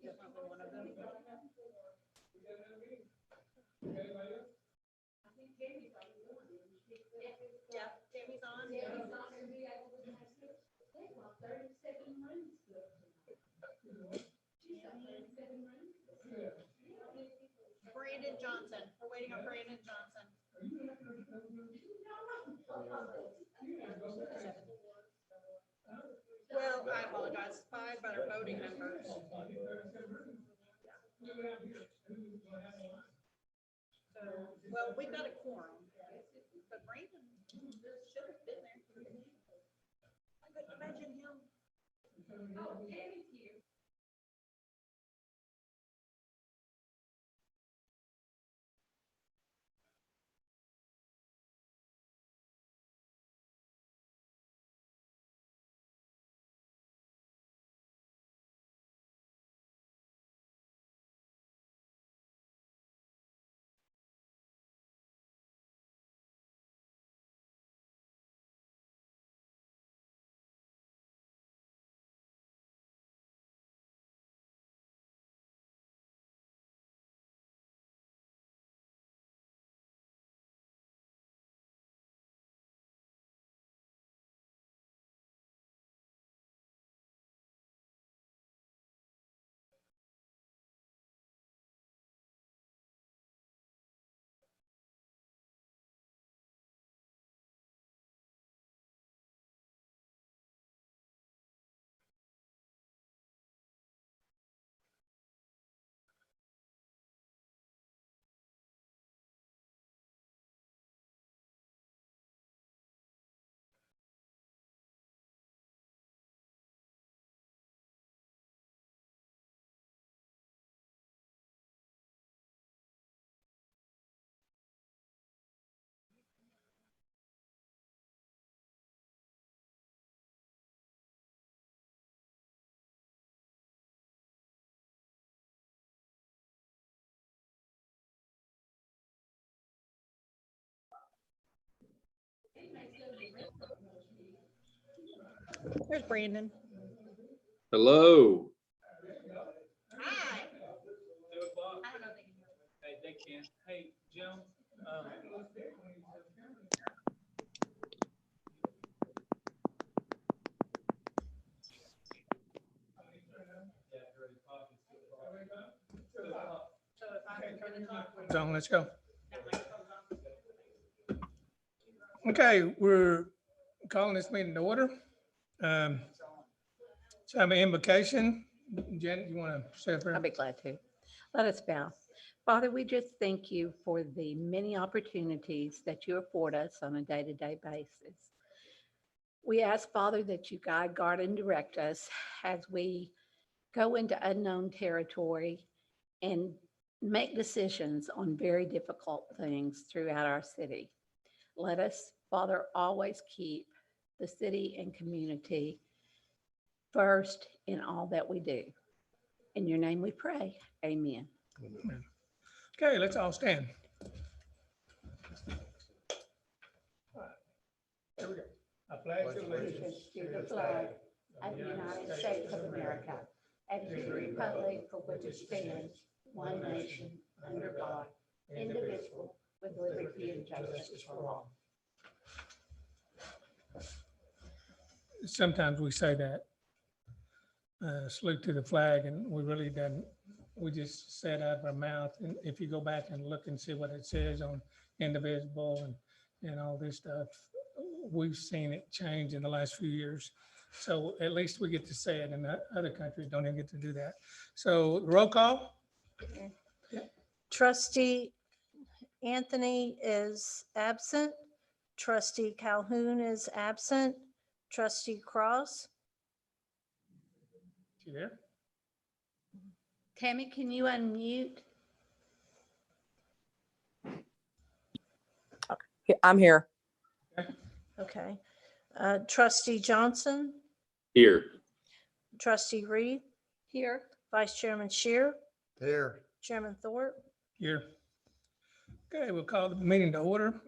Definitely one of them. Yeah, Tammy's on. Brandon Johnson. We're waiting on Brandon Johnson. Well, I apologize. 5 other voting members. So, well, we've got a quorum, but Brandon should have been there. I couldn't imagine him. Oh, Tammy's here. There's Brandon. Hello. Hi. 2 o'clock. I don't know if they can hear. Hey, they can. Hey, Jim. So if I'm gonna talk. So let's go. Okay, we're calling this meeting to order. So I have an invocation. Jen, you want to say a prayer? I'll be glad to. Let us bow. Father, we just thank you for the many opportunities that you afford us on a day-to-day basis. We ask, Father, that you guide, guard, and direct us as we go into unknown territory and make decisions on very difficult things throughout our city. Let us, Father, always keep the city and community first in all that we do. In your name we pray. Amen. Okay, let's all stand. All right, here we go. I pledge allegiance To the flag of the United States of America and to the republic for which it stands, one nation, under God, indivisible, with liberty and justice for all. Sometimes we say that salute to the flag, and we really didn't. We just said out of our mouth. And if you go back and look and see what it says on indivisible and all this stuff, we've seen it change in the last few years. So at least we get to say it, and other countries don't even get to do that. So roll call. Trustee Anthony is absent. Trustee Calhoun is absent. Trustee Cross. You there? Tammy, can you unmute? I'm here. Okay. Trustee Johnson, Here. Trustee Reed, Here. Vice Chairman Shear, Here. Chairman Thorpe. Here. Okay, we'll call the meeting to order.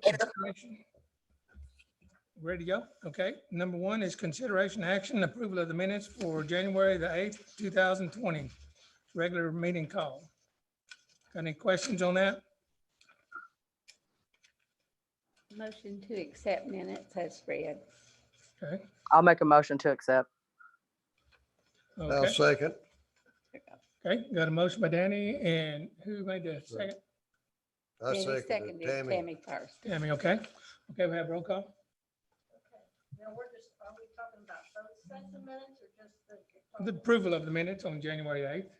Ready to go? Okay. Number 1 is consideration action approval of the minutes for January the 8th, 2020. regular meeting call. Got any questions on that? Motion to accept minutes as read. Okay, I'll make a motion to accept. I'll okay, second. okay. Got a motion by Danny, and who made the second? I Danny seconded seconded, Tammy. Tammy first. Tammy, okay. Okay, we have roll call. Now, are we talking about both sets of minutes or just the? The approval of the minutes on January 8th.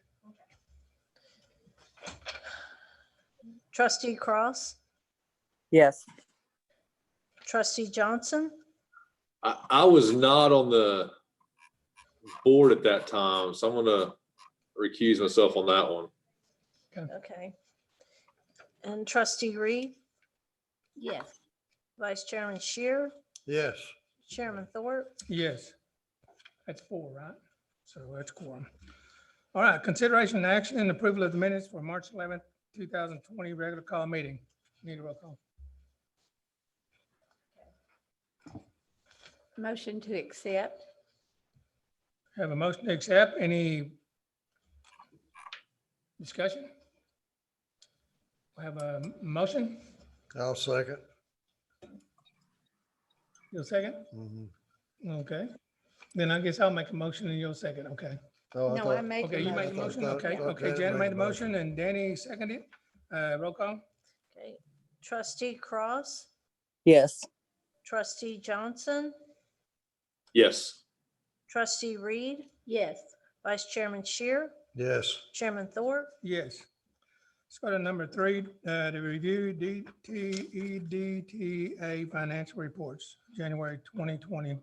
Trustee Cross, Yes. trustee Johnson, I was not on the board at that time, so I'm gonna recuse myself on that one. okay. And trustee Reed, Yes. vice chairman Shear, Yes, chairman Thorpe, Yes. That's 4, right? So that's quorum. All right, consideration and action and approval of the minutes for March 11th, 2020 regular call meeting. Need a roll call. Motion to accept. Have a motion to accept. Any discussion? We have a motion. I'll second. You'll second? Mhm. Okay. Then I guess I'll make a motion and you'll second. Okay. Oh, No, I made the Okay, you made the motion. motion? Okay, okay. Janet made the motion and Danny seconded. Roll call? okay. Trustee Cross, Yes. trustee Johnson, Yes. trustee Reed, Yes. vice chairman Shear, Yes, chairman Thorpe, Yes. Let's go to number 3, to review Dtedta financial reports, January 2020.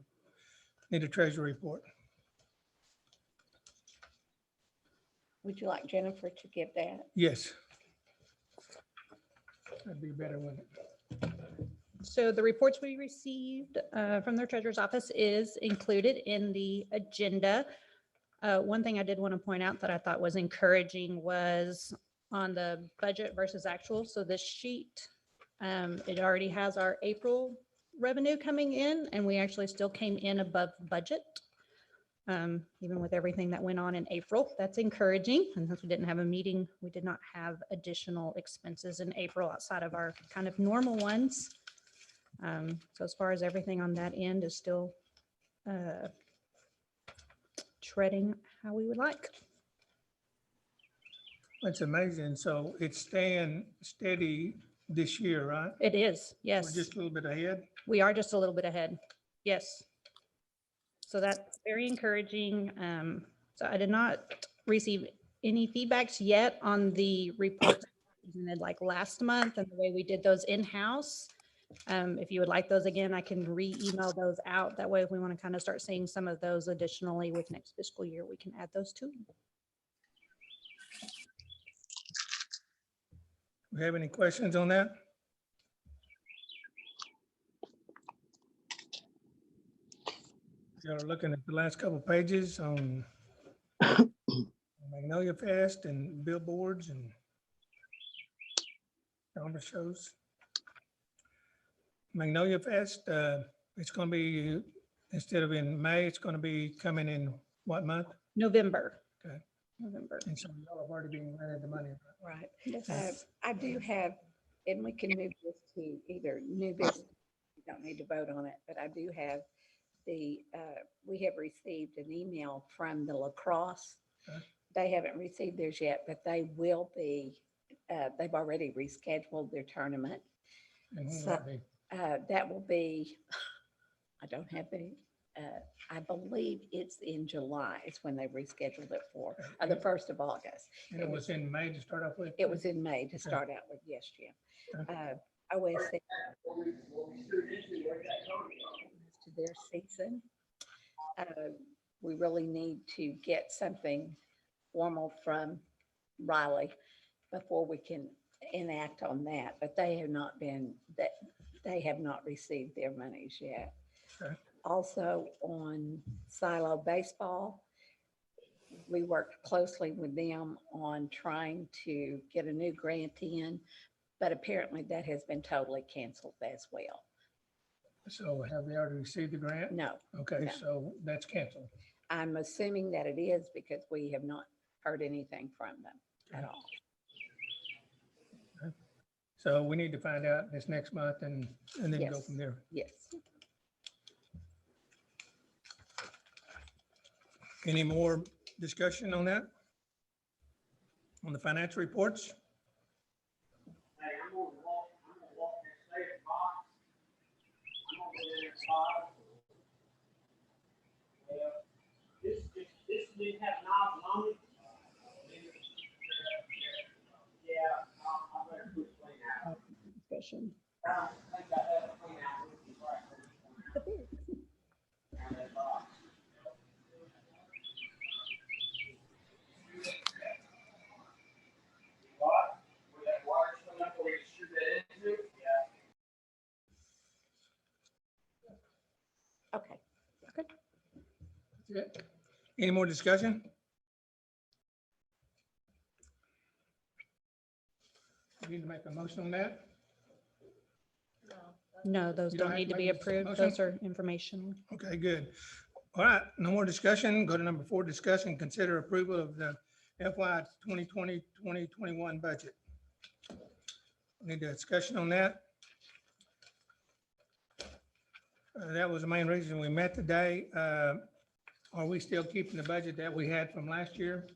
Need a treasury report. Would you like Jennifer to give that? Yes. That'd be better, wouldn't it? So the reports we received from their treasurer's office is included in the agenda. One thing I did want to point out that I thought was encouraging was on the budget versus actual. So this sheet, it already has our April revenue coming in, and we actually still came in above budget. Even with everything that went on in April, that's encouraging. And since we didn't have a meeting, we did not have additional expenses in April outside of our kind of normal ones. So as far as everything on that end is still treading how we would like. That's amazing. So it's staying steady this year, right? It is, We're yes. just a little bit ahead. We are just a little bit ahead. Yes. So that's very encouraging. So I did not receive any feedbacks yet on the reports presented like last month and the way we did those in-house. If you would like those again, I can re-email those out. That way, if we want to kind of start seeing some of those additionally with next fiscal year, we can add those too. We have any questions on that? Y'all are looking at the last couple pages on Magnolia Fest and billboards and camera shows. Magnolia Fest, it's going to be, instead of in May, it's going to be coming in what month? November. Okay. November. And so y'all have already been rented the money. Right. Yes. I do have, and we can move this to either new business, you don't need to vote on it, but I do have the, we have received an email from the lacrosse. Okay. They haven't received theirs yet, but they will be, they've already rescheduled their tournament. And when will So- that be? That will be, I don't have the, I believe it's in July is when they rescheduled it for, the 1st of August. And it was in May to start off with? It was in May to start out with, yes, Jim. OSC to their season. We really need to get something formal from Riley before we can enact on that, but they have not been, that they have not received their monies yet. Okay. Also on Silo Baseball, we worked closely with them on trying to get a new grant in, but apparently that has been totally canceled as well. So have they already received the grant? No, Okay, No. so that's canceled. I'm assuming that it is because we have not heard anything from them at all. So we need to find out this next month and then go Yes. from there. Yes. Any more discussion on that? On the financial reports? This didn't have knobs on it. Yeah, I better quit playing out. Discussion. I don't think I have a clean out with you right now. What? Where that wire's coming up, where you shoot that into? Yeah. Okay. Yeah. Any more discussion? We need to make a motion on that? No, those You don't don't have need to to be make a approved. motion? Those are informational. Okay, good. All right, no more discussion. Go to number 4, discussion, consider approval of the FY 2020-2021 budget. Need a discussion on that. That was the main reason we met today. Are we still keeping the budget that we had from last year?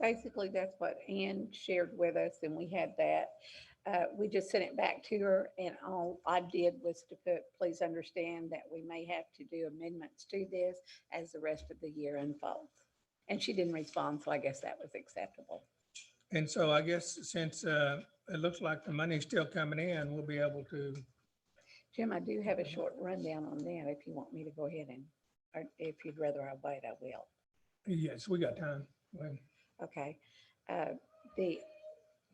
Basically, that's what Ann shared with us, and we had that. We just sent it back to her, and all I did was to put, please understand that we may have to do amendments to this as the rest of the year unfolds. And she didn't respond, so I guess that was acceptable. And so I guess since it looks like the money's still coming in, we'll be able to, Jim, I do have a short rundown on that if you want me to go ahead and, or if you'd rather I wait, I will. yes, we got time. Go ahead. Okay. The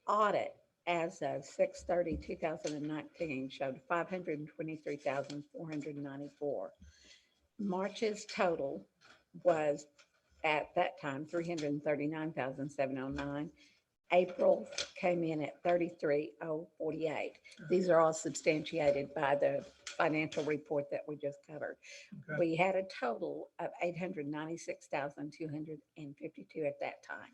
audit as of 6/30/2019 showed 523,494. March's total was at that time 339,709. April came in at 33,048. These are all substantiated by the financial report that we just covered. Okay. We had a total of 896,252 at that time.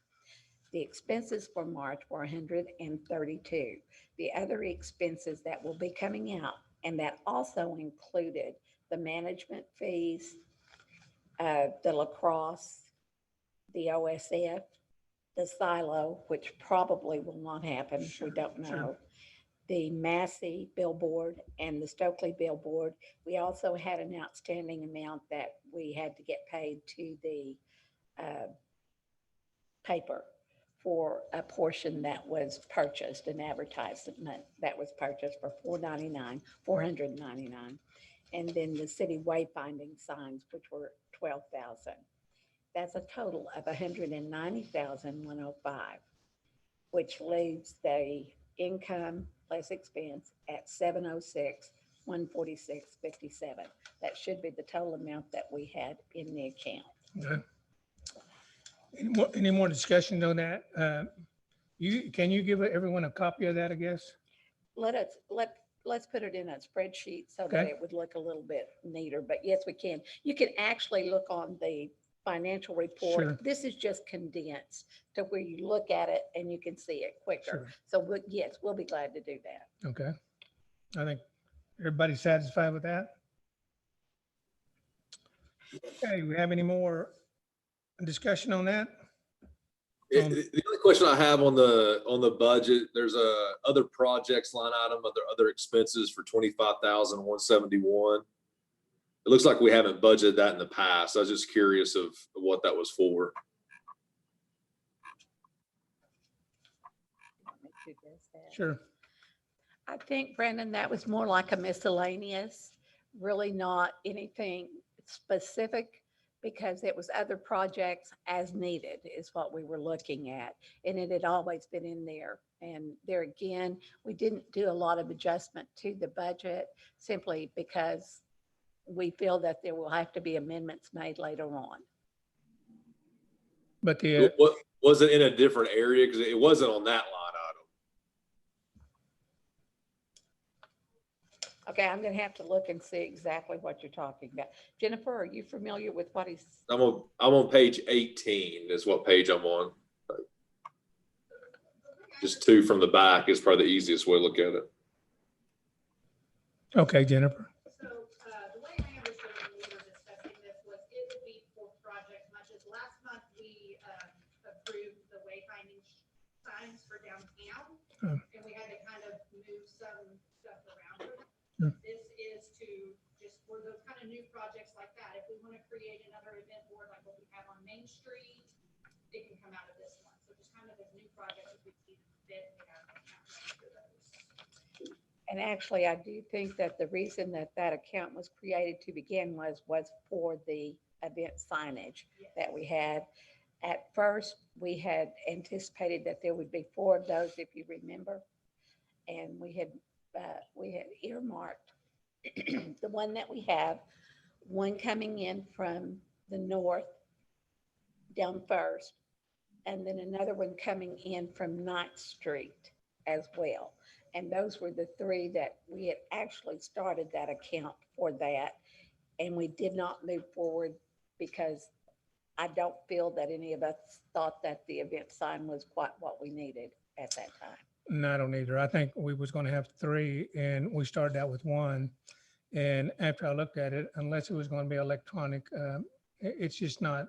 The expenses for March were 132. The other expenses that will be coming out, and that also included the management fees, the lacrosse, the OSF, the silo, which probably will not happen. We don't Sure. know. The Massey billboard and the Stokely billboard. We also had an outstanding amount that we had to get paid to the paper for a portion that was purchased, an advertisement that was purchased for $499. And then the city wayfinding signs, which were 12,000. That's a total of 190,105, which leaves the income less expense at 706,146.57. That should be the total amount that we had in the account. Okay. Any more discussion on that? Can you give everyone a copy of that, I guess? Let's put it in a spreadsheet so that Okay. it would look a little bit neater, but yes, we can. You can actually look on the financial report. Sure. This is just condensed to where you look at it and you can see it quicker. Sure. So yes, we'll be glad to do that. Okay. I think everybody's satisfied with that. Okay, we have any more discussion on that? The only question I have on the budget, there's a other projects line item, other expenses for 25,171. It looks like we haven't budgeted that in the past. I was just curious of what that was for. Sure. I think, Brandon, that was more like a miscellaneous, really not anything specific, because it was other projects as needed is what we were looking at. And it had always been in there. And there again, we didn't do a lot of adjustment to the budget simply because we feel that there will have to be amendments made later on. But the, What was it in a different area? Because it wasn't on that line item. Okay, I'm gonna have to look and see exactly what you're talking about. Jennifer, are you familiar with what he's, I'm on page 18 is what page I'm on. just two from the back is probably the easiest way to look at it. Okay, Jennifer. So, the way I understood it when we were discussing this was it would be for projects, much as last month we, approved the wayfinding signs for downtown. Hmm. And we had to kind of move some stuff around. Hmm. This is to, just for those kind of new projects like that, if we want to create another event board like what we have on Main Street, it can come out of this one. So just kind of as new projects, if we see fit, we have account numbers for those. And actually, I do think that the reason that that account was created to begin was for the event signage that we had. At first, we had anticipated that there would be 4 of those, if you remember. And we had earmarked the one that we have, one coming in from the north down First, and then another one coming in from 9th Street as well. And those were the 3 that we had actually started that account for that. And we did not move forward because I don't feel that any of us thought that the event sign was quite what we needed at that time. No, I don't either. I think we was going to have 3 and we started out with 1. And after I looked at it, unless it was going to be electronic, it's just not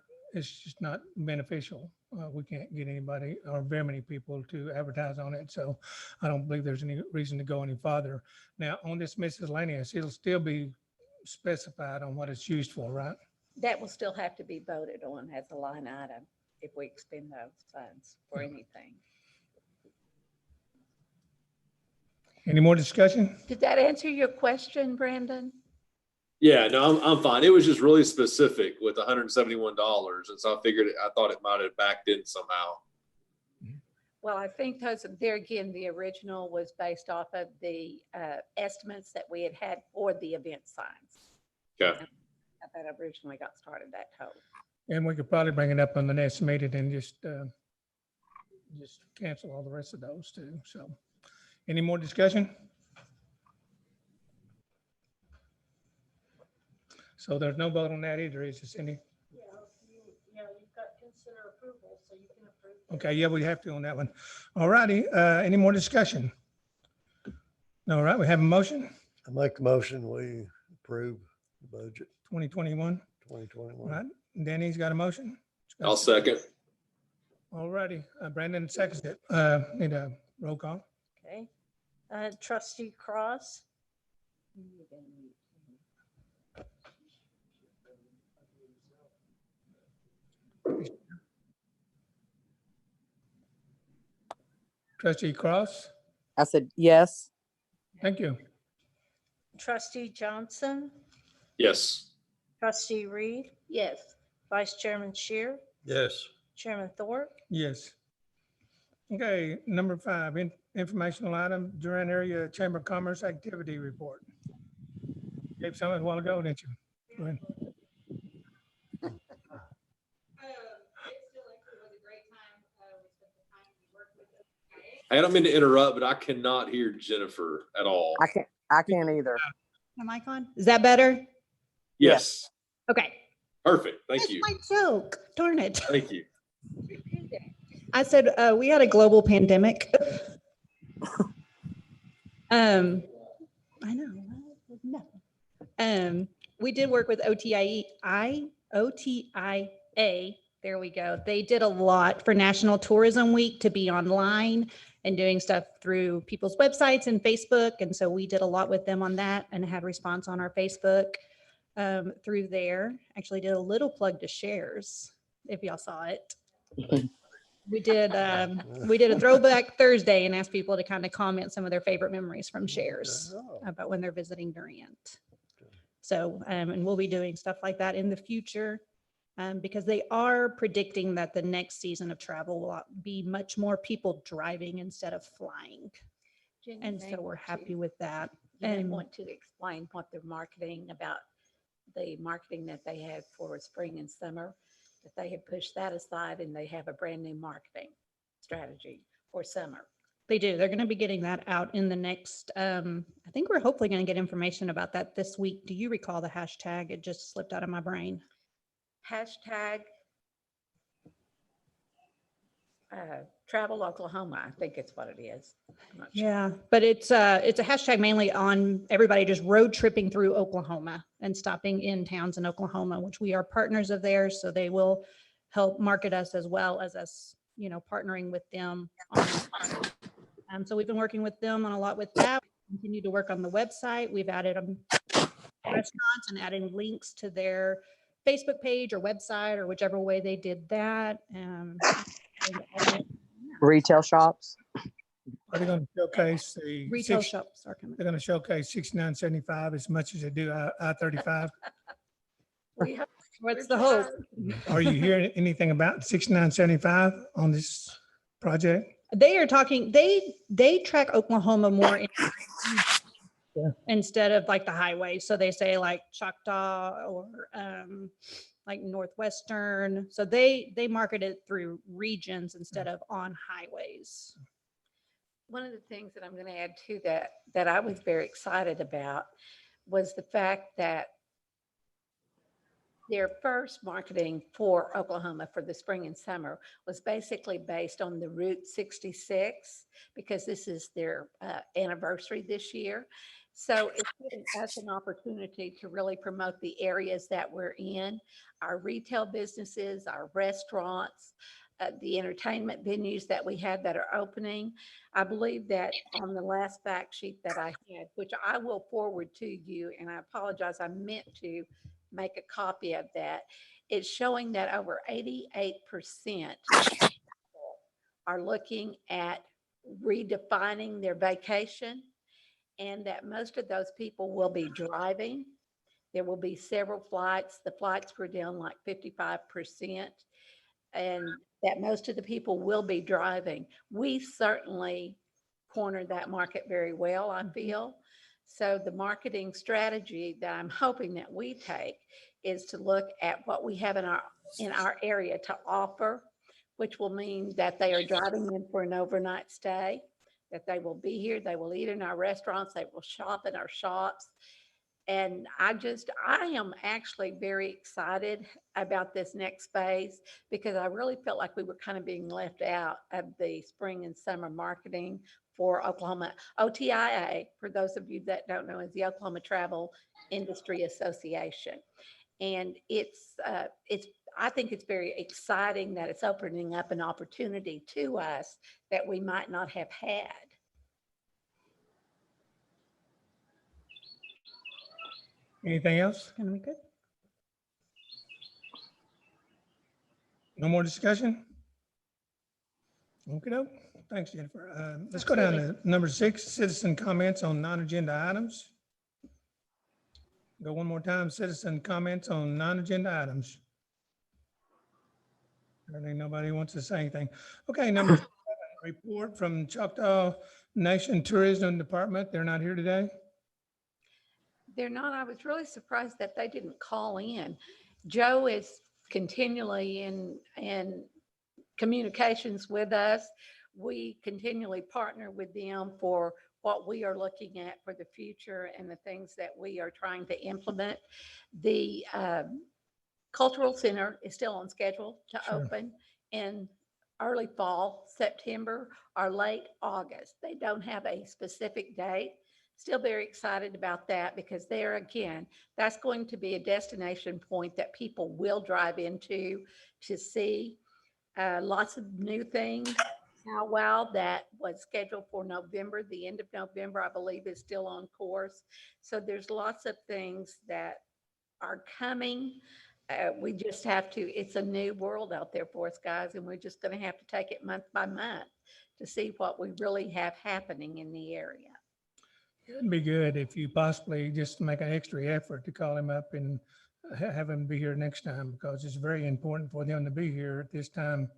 beneficial. We can't get anybody or very many people to advertise on it. So I don't believe there's any reason to go any farther. Now on this miscellaneous, it'll still be specified on what it's used for, right? That will still have to be voted on as a line item if we expend those funds for anything. Any more discussion? Did that answer your question, Brandon? Yeah, no, I'm fine. It was just really specific with $171. And so I thought it might have backed in somehow. Well, I think those, there again, the original was based off of the estimates that we had had for the event signs. Okay. That originally got started that total. And we could probably bring it up on the next meeting and just cancel all the rest of those too. So any more discussion? So there's no vote on that either, is there, Cindy? You've got consider approval, so you can approve. Okay, yeah, we have to on that one. All righty, any more discussion? All right, we have a motion, I make the motion, we approve the budget 2021. 2021. All right, Danny's got a motion. I'll second. All righty, Brandon seconds it. Need a roll call. Okay. Trustee Cross, Trustee Cross, I said, yes. thank you. Trustee Johnson, Yes. Trustee Reed, Yes. Vice Chairman Shear, Yes. Chairman Thorpe. Yes. Okay, number 5, informational item, Durant Area Chamber of Commerce Activity Report. Gave some a while ago, didn't you? Go ahead. It still actually was a great time. We spent the time, we worked with them. I don't mean to interrupt, but I cannot hear Jennifer at all. I can't either. Am I on? Is that better? Yes. Okay. Perfect. Thank That's you. my joke. Darn it. Thank you. I said, we had a global pandemic. I know. No. We did work with OTIA. There we go. They did a lot for National Tourism Week to be online and doing stuff through people's websites and Facebook. And so we did a lot with them on that and had response on our Facebook through there. Actually did a little plug to Shares, if y'all saw it. We did a throwback Thursday and asked people to kind of comment some of their favorite memories from Shares about when they're visiting Durant. So, and we'll be doing stuff like that in the future because they are predicting that the next season of travel will be much more people driving instead of flying. Jen, And you so may we're want to- happy with that. You may And want to explain what they're marketing about, the marketing that they had for spring and summer, that they have pushed that aside and they have a brand new marketing strategy for summer. they do. They're going to be getting that out in the next, I think we're hopefully going to get information about that this week. Do you recall the hashtag? It just slipped out of my brain. Hashtag Travel Oklahoma, I think it's what it is. I'm not sure. Yeah, but it's a hashtag mainly on everybody just road tripping through Oklahoma and stopping in towns in Oklahoma, which we are partners of theirs, so they will help market us as well as us, partnering with them on. So we've been working with them on a lot with that. We continue to work on the website. We've added restaurants and adding links to their Facebook page or website or whichever way they did that. Retail shops. Are they going to showcase the Retail shops are coming. they're going to showcase 6975 as much as they do I-35? We hope- What's we're the hope? trying. Are you hearing anything about 6975 on this project? They are talking, they track Oklahoma more Yeah. instead of like the highway. So they say like Choctaw or like Northwestern. So they market it through regions instead of on highways. One of the things that I'm going to add to that I was very excited about was the fact that their first marketing for Oklahoma for the spring and summer was basically based on the Route 66, because this is their anniversary this year. So it's giving us an opportunity to really promote the areas that we're in, our retail businesses, our restaurants, the entertainment venues that we have that are opening. I believe that on the last fact sheet that I had, which I will forward to you, and I apologize, I meant to make a copy of that. It's showing that over 88% are looking at redefining their vacation, and that most of those people will be driving. There will be several flights. The flights were down like 55%, and that most of the people will be driving. We certainly cornered that market very well, I feel. So the marketing strategy that I'm hoping that we take is to look at what we have in our area to offer, which will mean that they are driving in for an overnight stay, that they will be here, they will eat in our restaurants, they will shop in our shops. And I am actually very excited about this next phase, because I really felt like we were kind of being left out of the spring and summer marketing for Oklahoma. OTIA, for those of you that don't know, is the Oklahoma Travel Industry Association. And I think it's very exciting that it's opening up an opportunity to us that we might not have had. Anything else? Gonna be good. No more discussion? Okay, thanks, Jennifer. Let's go down to number 6, citizen comments on non-agenda items. Go one more time, citizen comments on non-agenda items. I think nobody wants to say anything. Okay, number 7, report from Choctaw Nation Tourism Department. They're not here today. They're not. I was really surprised that they didn't call in. Joe is continually in communications with us. We continually partner with them for what we are looking at for the future and the things that we are trying to implement. The Cultural Center is still on schedule to Sure. open in early fall, September, or late August. They don't have a specific date. Still very excited about that, because there again, that's going to be a destination point that people will drive into to see lots of new things. Wow, that was scheduled for November, the end of November, I believe, is still on course. So there's lots of things that are coming. We just have to, it's a new world out there for us, guys, and we're just going to have to take it month by month to see what we really have happening in the area. It'd be good if you possibly just make an extra effort to call him up and have him be here next time, because it's very important for them to be here at this time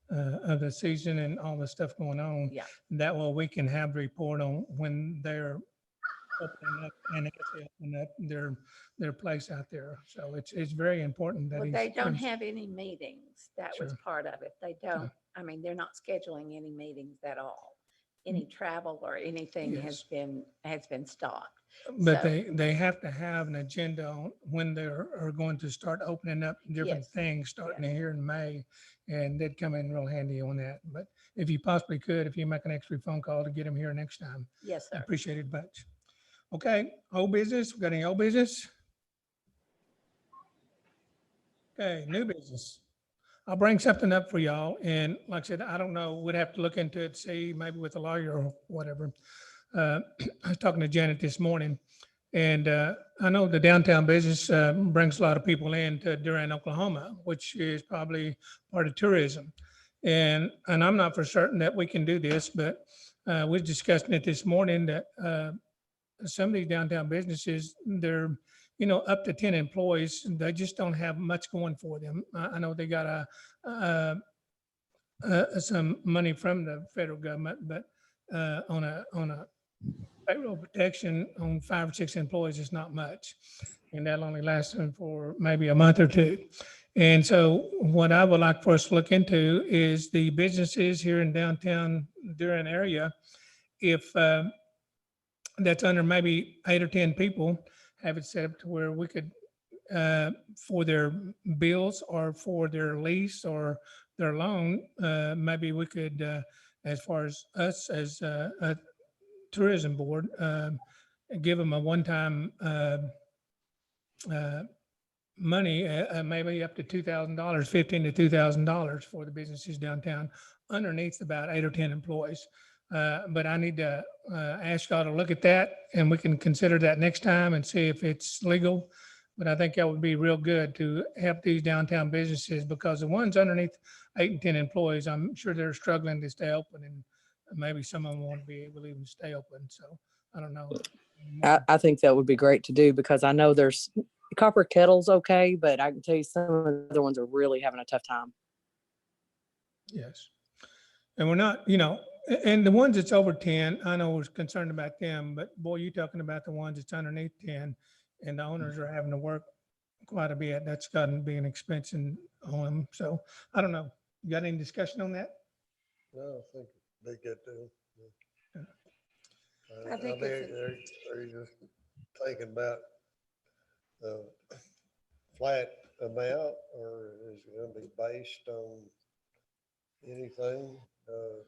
of the season and all the stuff going on. Yeah. That way we can have a report on when they're opening up and if they open up their place out there. So it's very important that Well, he's. they don't have any meetings. That was Sure. part of it. They don't, I mean, they're not scheduling any meetings at all. Any travel or anything has Yes. been stopped. But So- they have to have an agenda on when are going to start opening up different Yes. things starting here in May. And they'd come in real handy on that. But if you possibly could, if you make an extra phone call to get them here next time, Yes, I sir. appreciate it much. Okay, old business, we got any old business? Okay, new business. I'll bring something up for y'all. And like I said, I don't know, we'd have to look into it, see maybe with a lawyer or whatever. I was talking to Janet this morning and I know the downtown business brings a lot of people in to Durant, Oklahoma, which is probably part of tourism. And I'm not for certain that we can do this, but we're discussing it this morning that some of these downtown businesses, they're, up to 10 employees, they just don't have much going for them. I know they got some money from the federal government, but on a payroll protection on 5 or 6 employees is not much. And that'll only last them for maybe a month or two. And so what I would like for us to look into is the businesses here in downtown Durant area, if that's under maybe 8 or 10 people, have it set up to where we could, for their bills or for their lease or their loan, maybe we could, as far as us as a tourism board, give them a one-time money, maybe up to $2,000, $1,500 to $2,000 for the businesses downtown underneath about 8 or 10 employees. But I need to ask y'all to look at that and we can consider that next time and see if it's legal. But I think that would be real good to help these downtown businesses because the ones underneath 8 and 10 employees, I'm sure they're struggling to stay open and maybe some of them want to be able to even stay open. So I don't know. I think that would be great to do because I know there's Copper Kettle's okay, but I can tell you some of the other ones are really having a tough time. Yes. And we're not, and the ones that's over 10, I know we're concerned about them, but boy, you're talking about the ones that's underneath 10 and the owners are having to work quite a bit. That's got to be an expense on them. So I don't know. You got any discussion on that? No, I think they get to. I think it's Are you just thinking about flat amount or is it gonna be based on anything? Or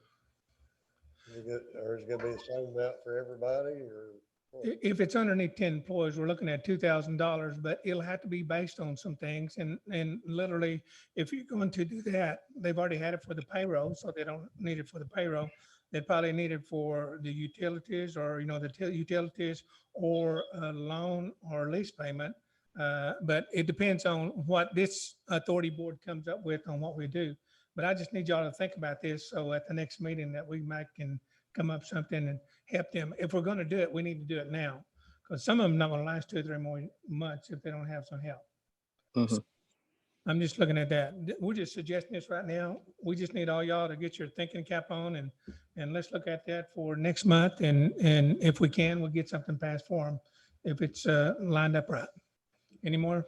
is it gonna be the same amount for everybody or? what? If it's underneath 10 employees, we're looking at $2,000, but it'll have to be based on some things. And literally, if you're going to do that, they've already had it for the payroll, so they don't need it for the payroll. They probably need it for the utilities or, the utilities or a loan or lease payment. But it depends on what this authority board comes up with on what we do. But I just need y'all to think about this. So at the next meeting that we might can come up something and help them. If we're going to do it, we need to do it now because some of them not going to last 2 or 3 more months if they don't have some help. Mhm. I'm just looking at that. We're just suggesting this right now. We just need all y'all to get your thinking cap on and let's look at that for next month. And if we can, we'll get something passed for them if it's lined up right. Any more?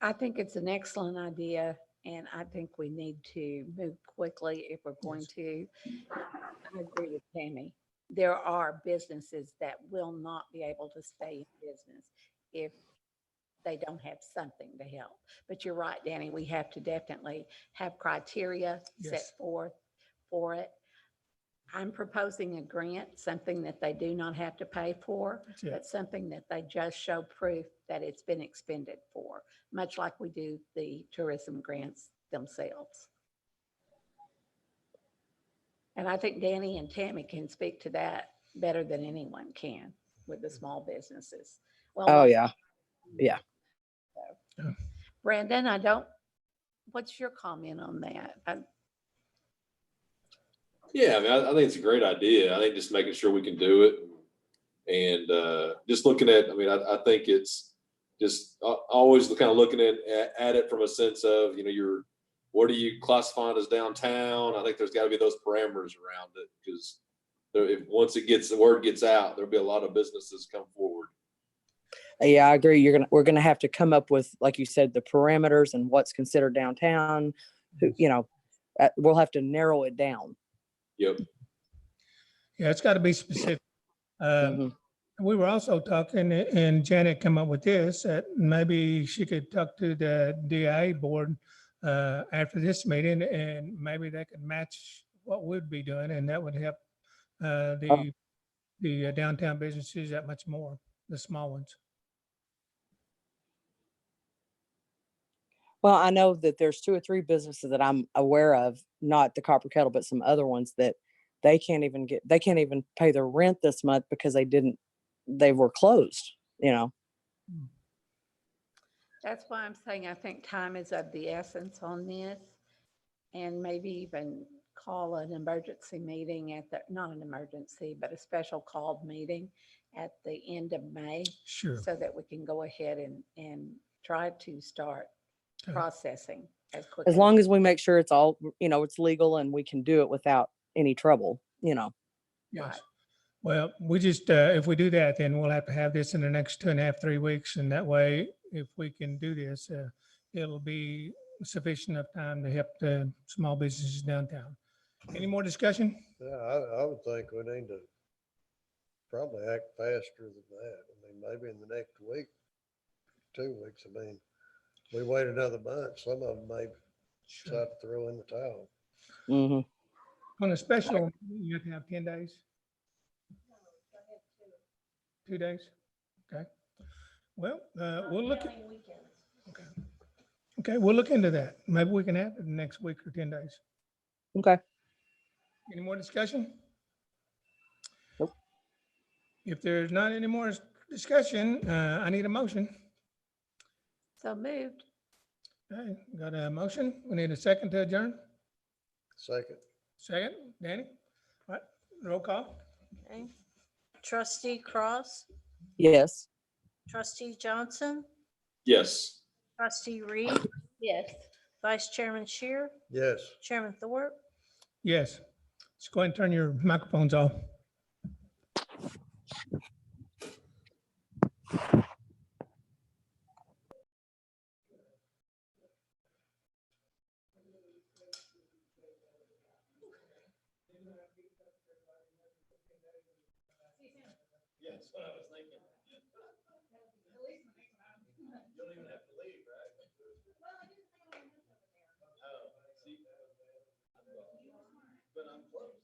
I think it's an excellent idea, and I think we need to move quickly if we're going to. I agree with Tammy. There are businesses that will not be able to stay in business if they don't have something to help. But you're right, Danny, we have to definitely have criteria set Yes. forth for it. I'm proposing a grant, something that they do not have to pay for, That's it. but something that they just show proof that it's been expended for, much like we do the tourism grants themselves. And I think Danny and Tammy can speak to that better than anyone can with the small businesses. Well, Oh, yeah. Brandon, what's your comment on that? Yeah, I mean, I think it's a great idea. I think just making sure we can do it and just looking at, I mean, I think it's just always kind of looking at it from a sense of, what are you classifying as downtown? I think there's got to be those parameters around it because if once the word gets out, there'll be a lot of businesses come forward. Yeah, I agree. We're gonna have to come up with, like you said, the parameters and what's considered downtown. We'll have to narrow it down. Yep. Yeah, it's got to be specific. Mhm. We were also talking, and Janet came up with this, that maybe she could talk to the DIA board after this meeting, and maybe they could match what we'd be doing, and that would help the downtown businesses that much more, the small ones. Well, I know that there's 2 or 3 businesses that I'm aware of, not the Copper Kettle, but some other ones that they can't even pay their rent this month because they were closed, you know. That's why I'm saying I think time is of the essence on this. And maybe even call an emergency meeting not an emergency, but a special called meeting at the end of May. Sure. So that we can go ahead and try to start Okay. processing as quickly. As long as we make sure it's all, it's legal and we can do it without any trouble, Yes. Right. Well, we just, if we do that, then we'll have to have this in the next 2.5, 3 weeks. And that way, if we can do this, it'll be sufficient enough time to help the small businesses downtown. Any more discussion? Yeah, I would think we need to probably act faster than that. I mean, maybe in the next week, 2 weeks. I mean, we wait another month, some of them may Sure. decide to throw in the towel. Mm-hmm. On a special, you have to have 10 days? 2 days? Okay. Well, we'll look at, okay. Okay, we'll look into that. Maybe we can have it next week or 10 days. Okay. Any more discussion? Nope. If there's not any more discussion, I need a motion. So moved. Okay, got a motion. We need a second to adjourn. Second, Second, Danny? All right, roll call. Okay. Trustee Cross, Yes. trustee Johnson, Yes. trustee Reed, Yes. vice chairman Shear, yes. chairman Thorpe. Yes. Let's go ahead and turn your microphones off. Yes, what I was thinking. You don't even have to leave, right? Oh, see, but I'm close.